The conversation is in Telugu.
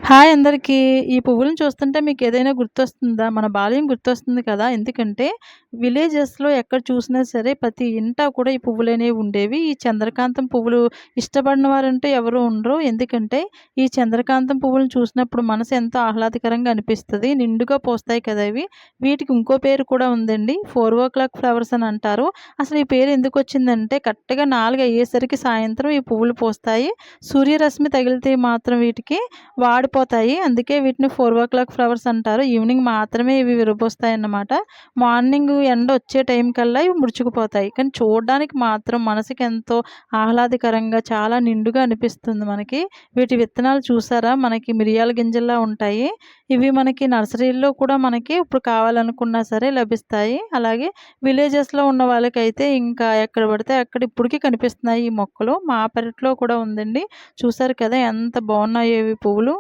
హాయ్ అందరికీ. ఈ పువ్వులను చూస్తుంటే మీకేదైనా గుర్తొస్తుందా? మన బాల్యం గుర్తొస్తుంది కదా! ఎందుకంటే విలేజెస్‌లో ఎక్కడ చూసినా సరే ప్రతి ఇంటా కూడా ఈ పువ్వులనేవి ఉండేవి. ఈ చంద్రకాంతం పువ్వులు ఇష్టపడని వారంటూ ఎవరు ఉండరు. ఎందుకంటే ఈ చంద్రకాంతం పువ్వులను చూసినప్పుడు మనసు ఎంతో ఆహ్లాదకరంగా అనిపిస్తది. నిండుగా పూస్తాయి కదా ఇవి. వీటికి ఇంకో పేరు కూడా ఉందండి. 4 ఓ క్లాక్ ఫ్లవర్స్ అని అంటారు. అసలు ఈ పేరు ఎందుకొచ్చిందంటే కరెక్ట్‌గా 4 అయ్యేసరికి సాయంత్రం ఈ పువ్వులు పూస్తాయి. సూర్యరశ్మి తగిలితే మాత్రం వీటికి వాడిపోతాయి. అందుకే వీటిని 4:00 ఫ్లవర్స్ అంటారు. ఈవినింగ్ మాత్రమే ఇవి విరబూస్తాయన్నమాట. మార్నింగు ఎండొచ్చే టైం కల్లా ఇవి ముడుచుకుపోతాయి. కానీ చూడడానికి మాత్రం మనసుకెంతో ఆహ్లాదకరంగా చాలా నిండుగా అనిపిస్తుంది మనకి. వీటి విత్తనాలు చూసారా? మనకి మిరియాల గింజల్లా ఉంటాయి. ఇవి మనకి నర్సరీల్లో కూడా మనకి ఇప్పుడు కావాలనుకున్నా సరే లభిస్తాయి. అలాగే విలేజెస్‌లో ఉన్న వాళ్ళకైతే ఇంకా ఎక్కడ పడితే అక్కడ ఇప్పటికి కనిపిస్తున్నాయి ఈ మొక్కలు. మా పెరట్లో కూడా ఉందండి. చూసారు కదా ఎంత బాగున్నాయో ఇవి పువ్వులు.